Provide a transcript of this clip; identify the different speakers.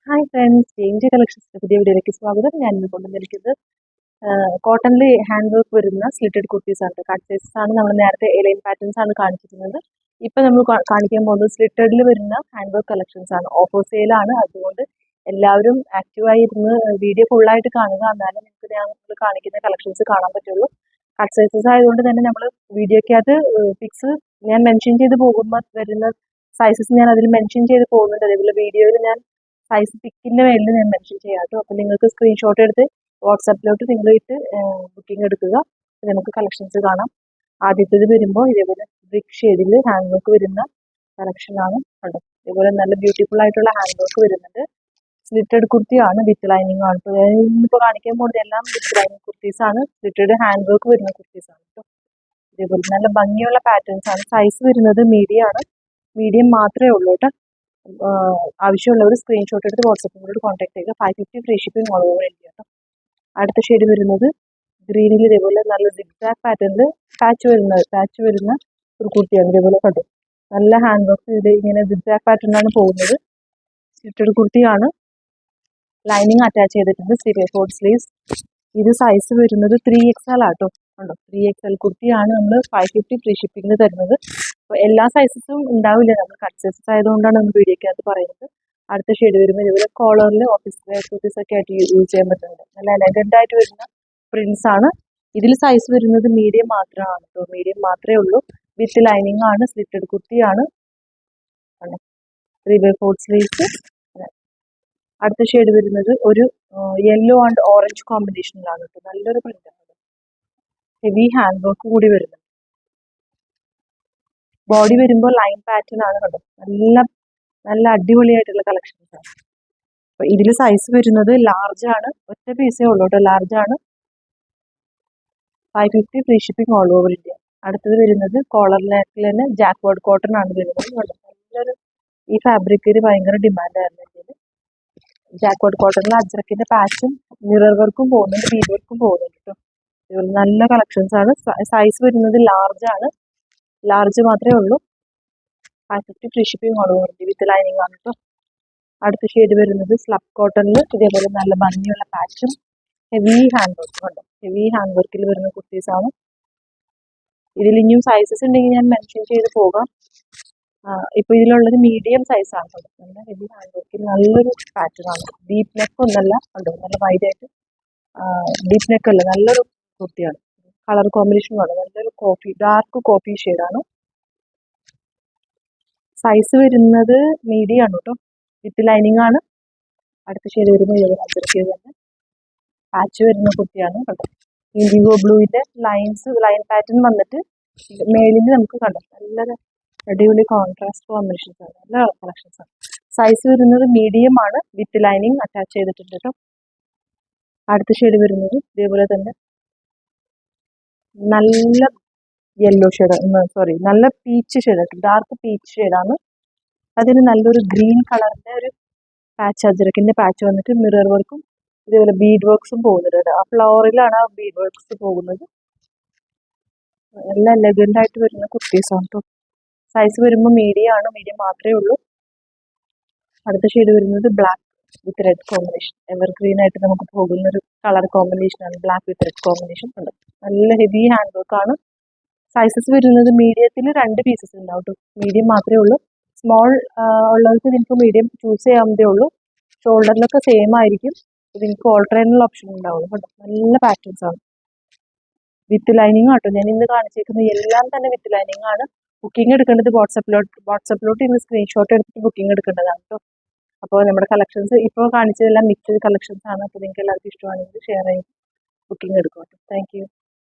Speaker 1: Hi friends, ജെയിംജെ കളക്ഷൻസിന്റെ പുതിയ വീഡിയോയിലേക്ക് സ്വാഗതം. ഞാൻ ഇന്ന് കൊണ്ടുവന്നിരിക്കുന്നത് കോട്ടണിൽ ഹാൻഡ് വർക്ക് വരുന്ന സ്ലിറ്റഡ് കുർത്തീസ് ആണ്. കട്ട് സൈസസ് ആണ്. നമ്മൾ നേരത്തെ എലൈൻ പാറ്റേൺസ് ആണ് കാണിച്ചിരുന്നത്. ഇപ്പൊ നമ്മൾ കാണിക്കാൻ പോകുന്നത് സ്ലിറ്റഡിൽ വരുന്ന ഹാൻഡ് വർക്ക് കളക്ഷൻസ് ആണ്. ഓഫർ സെയിലാണ്. അതുകൊണ്ട് എല്ലാവരും ആക്റ്റീവായി ഇരുന്ന് വീഡിയോ ഫുള്ളായിട്ട് കാണുക. എന്നാലും നിങ്ങൾക്ക് ഞങ്ങൾ കാണിക്കുന്ന കളക്ഷൻസ് കാണാൻ പറ്റുള്ളൂ. കട്ട് സൈസസ് ആയതുകൊണ്ട് തന്നെ നമ്മൾ വീഡിയോക്കകത്ത് പിക്സ് ഞാൻ മെൻഷൻ ചെയ്ത് പോകുമ്പോൾ വരുന്ന സൈസസ് ഞാൻ അതിൽ മെൻഷൻ ചെയ്ത് പോകുന്നുണ്ട്. അതേപോലെ വീഡിയോയിൽ ഞാൻ സൈസ് പിക്കിന്റെ മേളിൽ ഞാൻ മെൻഷൻ ചെയ്യാട്ടോ. അപ്പം നിങ്ങൾക്ക് സ്ക്രീൻഷോട്ട് എടുത്ത് വാട്സാപ്പിലോട്ട് നിങ്ങൾ ഇട്ട് ബുക്കിംഗ് എടുക്കുക. നമുക്ക് കളക്ഷൻസ് കാണാം. ആദ്യത്തേത് വരുമ്പോൾ ഇതേപോലെ ബ്രിക്ക് ഷെയ്ഡിൽ ഹാൻഡ് വർക്ക് വരുന്ന കളക്ഷനാണ് കണ്ടോ. ഇതേപോലെ നല്ല ബ്യൂട്ടിഫുൾ ആയിട്ടുള്ള ഹാൻഡ് വർക്ക് വരുന്നുണ്ട്. സ്ലിറ്റഡ് കുർത്തിയാണ്, വിത്ത് ലൈനിങ് ആണ്. ഇന്നിപ്പോൾ കാണിക്കാൻ പോകുന്നത് എല്ലാം വിത്ത് ലൈനിങ് കുർത്തീസ് ആണ്. സ്ലിറ്റഡ് ഹാൻഡ് വർക്ക് വരുന്ന കുർത്തീസ് ആണ് കേട്ടോ. ഇതേപോലെ നല്ല ഭംഗിയുള്ള പാറ്റേൺസ് ആണ്. സൈസ് വരുന്നത് മീഡിയം ആണ്. മീഡിയം മാത്രമേ ഉള്ളൂ കേട്ടോ. ആവശ്യമുള്ളവർ സ്ക്രീൻഷോട്ട് എടുത്ത് വാട്സപ്പിനോട് കോൺടാക്ട് ചെയ്യുക. 550 free shipping all over India കേട്ടോ. അടുത്ത ഷെയ്ഡ് വരുന്നത് ഗ്രീനിൽ ഇതേപോലെ നല്ല സിഗ്സാഗ് പാറ്റേണിൽ പാച്ച് വരുന്ന ഒരു കുർത്തിയാണ്. ഇതേപോലെ കണ്ടു. നല്ല ഹാൻഡ് വർക്ക് ഇത് ഇങ്ങനെ സിഗ്സാഗ് പാറ്റേണിലാണ് പോകുന്നത്. സ്ലിറ്റഡ് കുർത്തിയാണ്. ലൈനിങ് അറ്റാച്ച് ചെയ്തിട്ടുണ്ട്. Ford sleeves. ഇത് സൈസ് വരുന്നത് 3XL ആട്ടോ. കണ്ടോ, 3XL കുർത്തിയാണ് നമ്മൾ 550 ഫ്രീ ഷിപ്പിംഗിന് തരുന്നത്. അപ്പോൾ എല്ലാ സൈസസും ഉണ്ടാവില്ല. നമ്മൾ കട്ട് സൈസസ് ആയതുകൊണ്ടാണ് നമ്മൾ വീഡിയോക്കകത്ത് പറയുന്നത്. അടുത്ത ഷെയ്ഡ് വരുമ്പോൾ ഇതുപോലെ കോളറിൽ ഓഫീസ് വെയർ കുർത്തീസ് ഒക്കെ ആയിട്ട് യൂസ് ചെയ്യാൻ പറ്റുന്നുണ്ട്. നല്ല എലഗന്റ് ആയിട്ട് വരുന്ന പ്രിന്റ്സ് ആണ്. ഇതിൽ സൈസ് വരുന്നത് മീഡിയം മാത്രമാണ് കേട്ടോ. മീഡിയം മാത്രമേ ഉള്ളൂ. വിത്ത് ലൈനിങ് ആണ്. സ്ലിറ്റഡ് കുർത്തിയാണ്. 3/4 സ്ലീവ്സ്. അടുത്ത ഷെയ്ഡ് വരുന്നത് ഒരു യെല്ലോ ആൻഡ് ഓറഞ്ച് കോമ്പിനേഷനിലാണ് കേട്ടോ. നല്ലൊരു പ്രിന്റ് ആണ്. ഹെവി ഹാൻഡ് വർക്ക് കൂടി വരുന്നത്. ബോഡി വരുമ്പോൾ ലൈൻ പാറ്റേൺ ആണ് കണ്ടോ. നല്ല നല്ല അടിപൊളിയായിട്ടുള്ള കളക്ഷൻസ് ആണ്. അപ്പൊ ഇതിൽ സൈസ് വരുന്നത് ലാർജ് ആണ്. ഒറ്റ പീസേ ഉള്ളൂ കേട്ടോ. ലാർജ് ആണ്. 550 free shipping all over India. അടുത്തത് വരുന്നത് കോളർ നെക്കിൽ തന്നെ ജാക്ക്വേർഡ് കോട്ടൺ ആണ് വരുന്നത്. നല്ലൊരു ഈ ഫാബ്രിക്കിന് ഭയങ്കര ഡിമാൻഡായിരുന്നു. ജാക്ക്വേർഡ് കോട്ടണിൽ അജ്രക്കിന്റെ പാച്ചും മിറർ വർക്കും പോകുന്നുണ്ട്, ബീഡ് വർക്കും പോകുന്നുണ്ട് കേട്ടോ. ഇതുപോലെ നല്ല കളക്ഷൻസ് ആണ്. സൈസ് വരുന്നത് ലാർജ് ആണ്. ലാർജ് മാത്രമേ ഉള്ളൂ. 550 free shipping all over India. With lining ആണ് കേട്ടോ. അടുത്ത ഷെയ്ഡ് വരുന്നത് സ്ലബ് കോട്ടണിൽ ഇതേപോലെ നല്ല ഭംഗിയുള്ള പാച്ചും ഹെവി ഹാൻഡ് വർക്കും ഉണ്ട്. ഹെവി ഹാൻഡ് വർക്കിൽ വരുന്ന കുർത്തീസ് ആണ്. ഇതിൽ ഇനിയും സൈസസ് ഉണ്ടെങ്കിൽ ഞാൻ മെൻഷൻ ചെയ്ത് പോകാം. ഇപ്പൊ ഇതിലുള്ളത് മീഡിയം സൈസ് ആണ്. നല്ല ഹെവി ഹാൻഡ് വർക്കിൽ നല്ലൊരു പാറ്റേൺ ആണ്. ഡീപ്പ് നെക്ക് ഒന്നല്ല കണ്ടോ. നല്ല വൈഡ് ആയിട്ട് ഡീപ്പ് നെക്ക് അല്ല, നല്ലൊരു കുർത്തിയാണ്. കളർ കോമ്പിനേഷൻ ആണ്. നല്ലൊരു ഡാർക്ക് കോഫി ഷെയ്ഡാണ്. സൈസ് വരുന്നത് മീഡിയം ആണ് കേട്ടോ. വിത്ത് ലൈനിങ് ആണ്. അടുത്ത ഷെയ്ഡ് വരുമ്പോൾ അജ്രക്ക് തന്നെ പാച്ച് വരുന്ന കുർത്തിയാണ് കേട്ടോ. ഇൻഡിഗോ ബ്ലൂവിന്റെ ലൈൻ പാറ്റേൺ വന്നിട്ട് മേലിൽ നമുക്ക് കണ്ടോ. നല്ലൊരു അടിപൊളി കോൺട്രാസ്റ്റ് കോമ്പിനേഷൻസ് ആണ്. നല്ല കളക്ഷൻസ് ആണ്. സൈസ് വരുന്നത് മീഡിയം ആണ്. വിത്ത് ലൈനിങ് അറ്റാച്ച് ചെയ്തിട്ടുണ്ട് കേട്ടോ. അടുത്ത ഷെയ്ഡ് വരുന്നത് ഇതേപോലെ തന്നെ നല്ല യെല്ലോ ഷെയ്ഡ്, നല്ല പീച്ച് ഷെയ്ഡ്, ഡാർക്ക് പീച്ച് ഷെയ്ഡാണ്. അതിന് നല്ലൊരു ഗ്രീൻ കളറിന്റെ ഒരു പാച്ച്, അജ്രക്കിന്റെ പാച്ച് വന്നിട്ട് മിറർ വർക്കും ഇതേപോലെ ബീഡ് വർക്ക്സും പോകുന്നുണ്ട്. ആ ഫ്ലോറിലാണ് ആ ബീഡ് വർക്ക്സ് പോകുന്നത്. നല്ല എലഗന്റ് ആയിട്ട് വരുന്ന കുർത്തീസാണ് കേട്ടോ. സൈസ് വരുമ്പോൾ മീഡിയം ആണ്. മീഡിയം മാത്രമേ ഉള്ളൂ. അടുത്ത ഷെയ്ഡ് വരുന്നത് black with red combination. Evergreen ആയിട്ട് നമുക്ക് പോകുന്ന ഒരു കളർ കോമ്പിനേഷൻ ആണ്. ബ്ലാക്ക് വിത്ത് റെഡ് കോമ്പിനേഷൻ ഉണ്ട്. നല്ല ഹെവി ഹാൻഡ് വർക്ക് ആണ്. സൈസസ് വരുന്നത് മീഡിയത്തിൽ 2 പീസസ് ഉണ്ടാവും കേട്ടോ. മീഡിയം മാത്രമേ ഉള്ളൂ. സ്മോൾ ഉള്ളവർക്ക് നിങ്ങൾക്ക് മീഡിയം ചൂസ് ചെയ്യാവുന്നതേ ഉള്ളൂ. ഷോൾഡറിലൊക്കെ സെയിം ആയിരിക്കും. നിങ്ങൾക്ക് ഓൾട്ടറേനുള്ള ഓപ്ഷൻ ഉണ്ടാവുള്ളൂ കേട്ടോ. നല്ല പാറ്റേൺസ് ആണ്. വിത്ത് ലൈനിങ് ആട്ടോ. ഞാൻ ഇന്ന് കാണിച്ചേക്കുന്നത് എല്ലാം തന്നെ വിത്ത് ലൈനിങ് ആണ്. ബുക്കിംഗ് എടുക്കേണ്ടത് വാട്സപ്പിലോട്ട് ഇന്ന് സ്ക്രീൻഷോട്ട് എടുത്തിട്ട് ബുക്കിംഗ് എടുക്കേണ്ടതാണ് കേട്ടോ. അപ്പോൾ നമ്മുടെ കളക്ഷൻസ് ഇപ്പോൾ കാണിച്ചതെല്ലാം മിക്സഡ് കളക്ഷൻസ് ആണ്. അപ്പോൾ നിങ്ങൾക്ക് എല്ലാവർക്കും ഇഷ്ടമാണെങ്കിൽ ഷെയർ ചെയ്ത് ബുക്കിംഗ് എടുക്കും കേട്ടോ. Thank you.